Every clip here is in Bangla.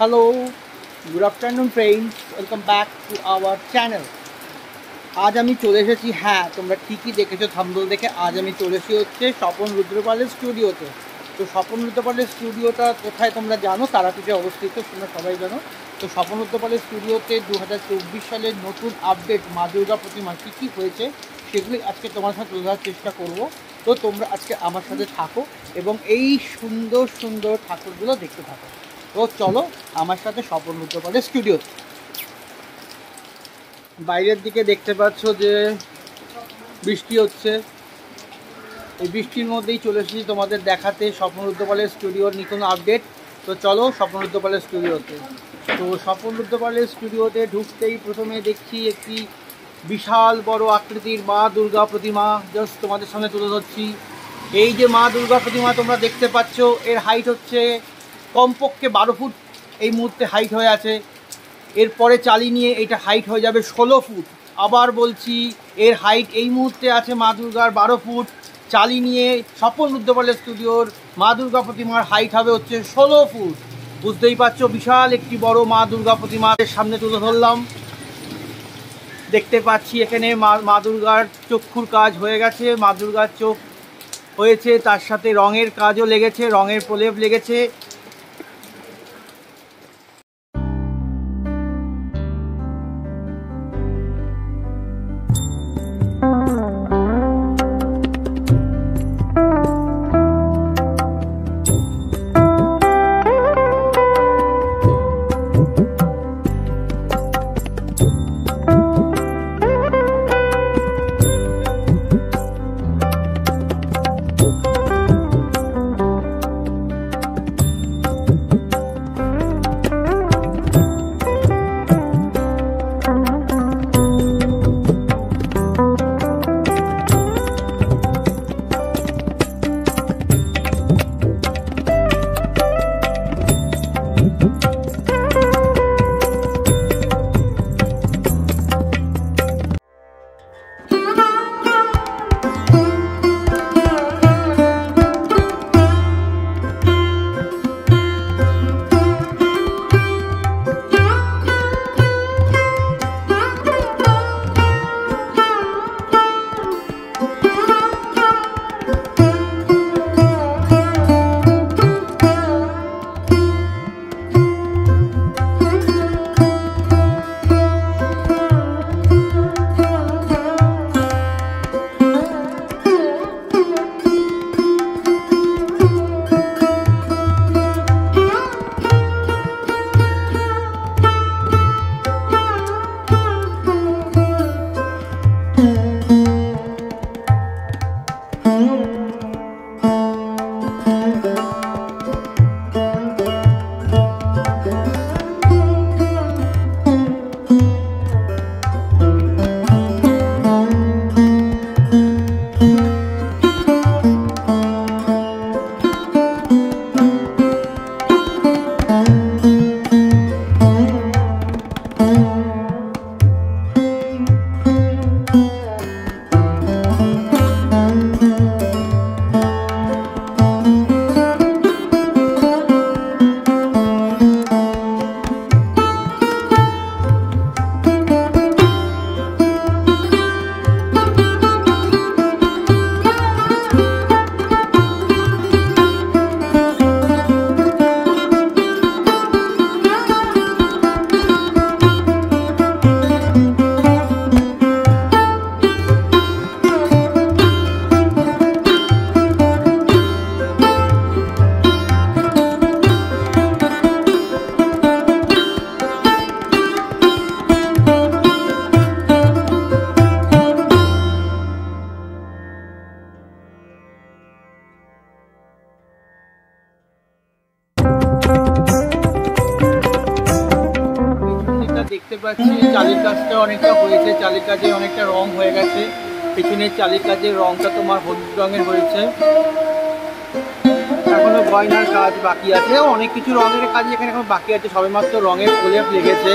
Hello, good afternoon friends, welcome back to our channel. आज আমি চলে এসেছি, হ্যাঁ তোমরা ঠিকই দেখেছো থাম্বনেল দেখে। আজ আমি চলে এসেছি হচ্ছে স্বপন রুদ্রপালের স্টুডিওতে। তো স্বপন রুদ্রপালের স্টুডিওটা কোথায় তোমরা জানো, তারাপীঠে অবস্থিত, তোমরা সবাই জানো। তো স্বপন রুদ্রপালের স্টুডিওতে 2024 সালের নতুন আপডেট মা দুর্গা প্রতিমা কী কী হয়েছে সেগুলি আজকে তোমার সাথে তুলে ধরার চেষ্টা করব। তো তোমরা আজকে আমার সাথে থাকো এবং এই সুন্দর সুন্দর ঠাকুরগুলো দেখতে থাকো। তো চলো আমার সাথে স্বপন রুদ্রপালের স্টুডিওতে। বাইরের দিকে দেখতে পাচ্ছ যে বৃষ্টি হচ্ছে, এই বৃষ্টির মধ্যেই চলে এসেছি তোমাদের দেখাতে স্বপন রুদ্রপালের স্টুডিওর নতুন আপডেট। তো চলো স্বপন রুদ্রপালের স্টুডিওতে। তো স্বপন রুদ্রপালের স্টুডিওতে ঢুকতেই প্রথমে দেখছি একটি বিশাল বড় আকৃতির মা দুর্গা প্রতিমা জাস্ট তোমাদের সামনে তুলে ধরছি। এই যে মা দুর্গা প্রতিমা তোমরা দেখতে পাচ্ছ, এর হাইট হচ্ছে কমপক্ষে 12 ফুট এই মুহূর্তে হাইট হয়ে আছে। এরপরে চালিয়ে নিয়ে এটা হাইট হয়ে যাবে 16 ফুট। আবার বলছি, এর হাইট এই মুহূর্তে আছে মা দুর্গার 12 ফুট। চালিয়ে নিয়ে স্বপন রুদ্রপালের স্টুডিওর মা দুর্গা প্রতিমার হাইট হবে হচ্ছে 16 ফুট। বুঝতেই পারছো, বিশাল একটি বড় মা দুর্গা প্রতিমার সামনে তুলে ধরলাম। দেখতে পাচ্ছি এখানে মা দুর্গার চক্ষুর কাজ হয়ে গেছে, মা দুর্গার চোখ হয়েছে, তার সাথে রঙের কাজও লেগেছে, রঙের প্রলেপ লেগেছে। দেখতে পাচ্ছি চালের কাজটা অনেকটা হয়েছে, চালের কাজে অনেকটা রং হয়ে গেছে। পেছনের চালের কাজের রংটা তোমার হলুদ রঙের হয়েছে, এখনো গয়নার কাজ বাকি আছে, অনেক কিছু রঙের কাজ এখানে এখন বাকি আছে। সবেমাত্র রঙের প্রলেপ লেগেছে,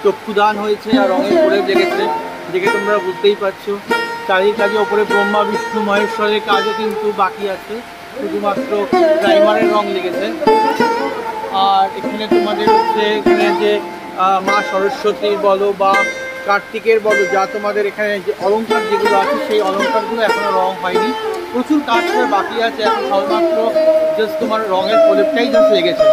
চক্ষুদান হয়েছে আর রঙের প্রলেপ লেগেছে, দেখে তোমরা বুঝতেই পারছো। চালের কাজে ওপরে ব্রহ্মা বিষ্ণু মহেশ্বরের কাজও কিন্তু বাকি আছে। শুধুমাত্র প্রাইমারের রং লেগেছে। আর এখানে তোমাদের হচ্ছে এখানে যে মা সরস্বতীর বলো বা কার্তিকের বলো, যা তোমাদের এখানে যে অলংকার যেগুলো আছে সেই অলংকারগুলো এখনো রং হয়নি, প্রচুর কাজ করে বাকি আছে। এখন সবেমাত্র জাস্ট তোমার রঙের প্রলেপটাই জাস্ট লেগেছে।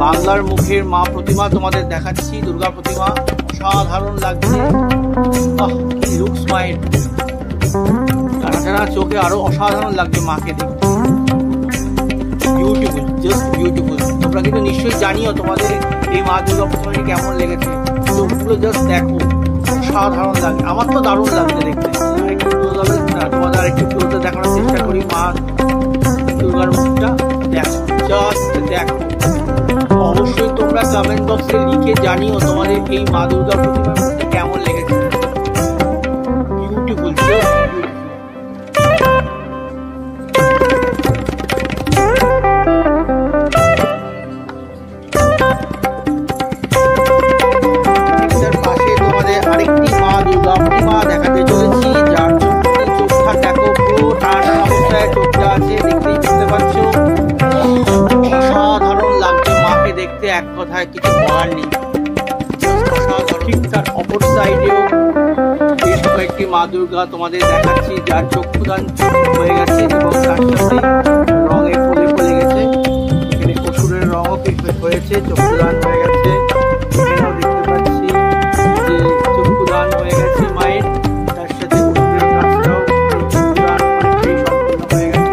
বাংলার মুখের মা প্রতিমা তোমাদের দেখাচ্ছি, দুর্গা প্রতিমা অসাধারণ লাগছে। কি লুকস মাইন্ড, টানা টানা চোখে আরো অসাধারণ লাগছে মাকে দেখতে, বিউটিফুল, জাস্ট বিউটিফুল। তোমরা কিন্তু নিশ্চয়ই জানিও তোমাদের এই মা দুর্গা প্রতিমাটি কেমন লেগেছে, চোখগুলো জাস্ট দেখো, অসাধারণ লাগে, আমার তো দারুণ লাগছে দেখতে। একটু ক্লোজ হবে না, তোমাদের আর একটু ক্লোজে দেখানোর চেষ্টা করি মা দুর্গার মুখটা। দেখো, জাস্ট দেখো। অবশ্যই তোমরা কমেন্ট বক্সে লিখে জানিও তোমাদের এই মা দুর্গা প্রতিমার মধ্যে কেমন লেগেছে। বিউটিফুল, পাশে তোমাদের আরেকটি মা দুর্গা প্রতিমা দেখাতে চলেছি, যার চোখটা দেখো পুরো টানা অবস্থায় চোখটা আছে, দেখতেই বুঝতে পারছো। অসাধারণ লাগছে মাকে দেখতে, এক কথায় কিছু বলার নেই। ঠিক তার অপর সাইডেও বেশ কয়েকটি মা দুর্গা তোমাদের দেখাচ্ছি, যার চক্ষুদান হয়ে গেছে এবং তার সাথে রঙে ফলে গেছে। এখানে অসুরের রঙও হয়েছে, চক্ষুদান হয়ে গেছে। এখানেও দেখতে পাচ্ছি যে চক্ষুদান হয়ে গেছে মায়ের, তার সাথে অসুরের কাজটাও চক্ষুদান অনেকটাই সম্পূর্ণ হয়ে গেছে।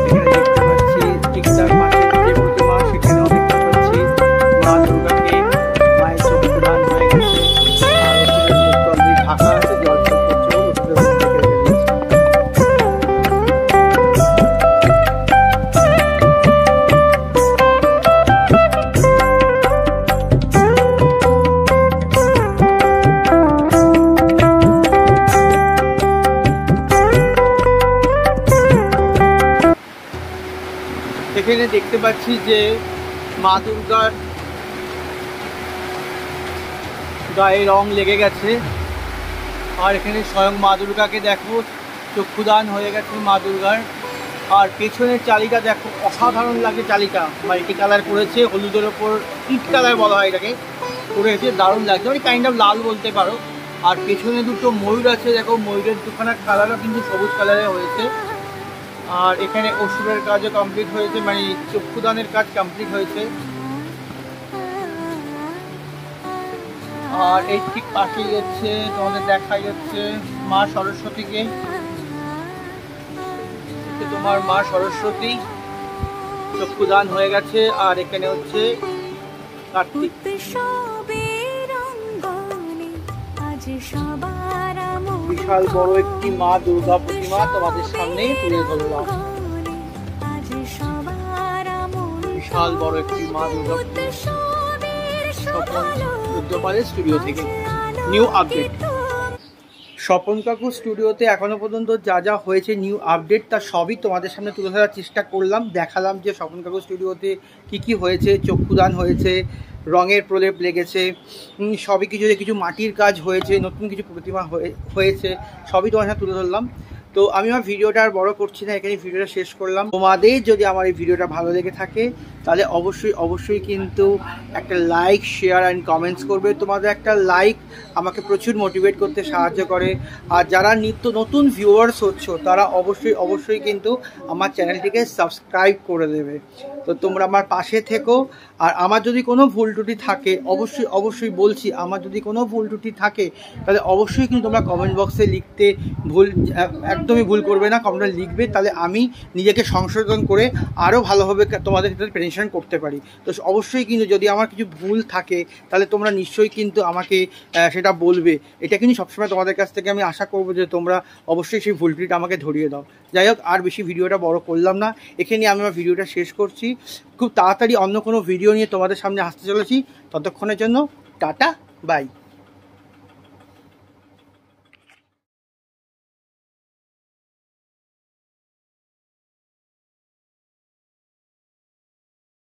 এখানে দেখতে পাচ্ছি ঠিক তার পাশে যে প্রতিমা, সেখানেও দেখতে পাচ্ছি মা দুর্গাকে, মায়ের চক্ষুদান হয়ে গেছে। আর অসুরের মুখটা অলরেডি ঢাকা আছে, জল চোখ করছে বলে অসুরের মুখ থেকে রেখে দিয়েছে। এখানে দেখতে পাচ্ছি যে মা দুর্গার গায়ে রং লেগে গেছে, আর এখানে স্বয়ং মা দুর্গাকে দেখো, চক্ষুদান হয়ে গেছে মা দুর্গার। আর পেছনের চালিটা দেখো, অসাধারণ লাগে চালিটা, মাল্টি কালার করেছে, হলুদের ওপর ইট কালার বলা হয় এটাকে, করেছে, দারুণ লাগছে, ওই কাইন্ড অফ লাল বলতে পারো। আর পেছনে দুটো ময়ূর আছে, দেখো ময়ূরের দুখানা কালারও কিন্তু সবুজ কালারে হয়েছে। আর এখানে অসুরের কাজও কমপ্লিট হয়েছে, মানে চক্ষুদানের কাজ কমপ্লিট হয়েছে। আর এই ঠিক পাশেই যাচ্ছে তোমাদের দেখাই যাচ্ছে মা সরস্বতীকে, তোমার মা সরস্বতী চক্ষুদান হয়ে গেছে। আর এখানে হচ্ছে কার্তিক। বিশাল বড় একটি মা দুর্গা প্রতিমা তোমাদের সামনে তুলে ধরলাম, বিশাল বড় একটি মা দুর্গা স্বপন রুদ্রপালের স্টুডিও থেকে নিউ আপডেট। স্বপন কাকুর স্টুডিওতে এখনো পর্যন্ত যা যা হয়েছে নিউ আপডেট, তার সবই তোমাদের সামনে তুলে ধরার চেষ্টা করলাম, দেখালাম যে স্বপন কাকুর স্টুডিওতে কি হয়েছে। চক্ষুদান হয়েছে, রঙের প্রলেপ লেগেছে, সবই কিছু মাটির কাজ হয়েছে, নতুন কিছু প্রতিমা হয়েছে, সবই তোমার সাথে তুলে ধরলাম। তো আমি আমার ভিডিওটা আর বড় করছি না, এখানে ভিডিওটা শেষ করলাম। তোমাদের যদি আমার এই ভিডিওটা ভালো লেগে থাকে তাহলে অবশ্যই কিন্তু একটা লাইক, শেয়ার অ্যান্ড কমেন্টস করবে। তোমাদের একটা লাইক আমাকে প্রচুর মোটিভেট করতে সাহায্য করে। আর যারা নিত্য নতুন ভিউয়ার্স হচ্ছ তারা অবশ্যই কিন্তু আমার চ্যানেলটিকে সাবস্ক্রাইব করে দেবে। তো তোমরা আমার পাশে থেকো। আর আমার যদি কোনো ভুল ত্রুটি থাকে অবশ্যই বলছি, আমার যদি কোনো ভুল ত্রুটি থাকে তাহলে অবশ্যই কিন্তু তোমরা কমেন্ট বক্সে লিখতে একদমই ভুল করবে না, কমেন্টে লিখবে, তাহলে আমি নিজেকে সংশোধন করে আরও ভালোভাবে তোমাদের ক্ষেত্রে প্রেজেন্টেশন করতে পারি। তো অবশ্যই কিন্তু যদি আমার কিছু ভুল থাকে তাহলে তোমরা নিশ্চয়ই কিন্তু আমাকে সেটা বলবে। এটা কিন্তু সবসময় তোমাদের কাছ থেকে আমি আশা করবো যে তোমরা অবশ্যই সেই ভুল ত্রুটিটা আমাকে ধরিয়ে দাও। যাই হোক, আর বেশি ভিডিওটা বড় করলাম না, এখানে আমি আমার ভিডিওটা শেষ করছি। খুব তাড়াতাড়ি অন্য কোনো ভিডিও নিয়ে তোমাদের সামনে আসতে চলেছি, ততক্ষণের জন্য টাটা, বাই।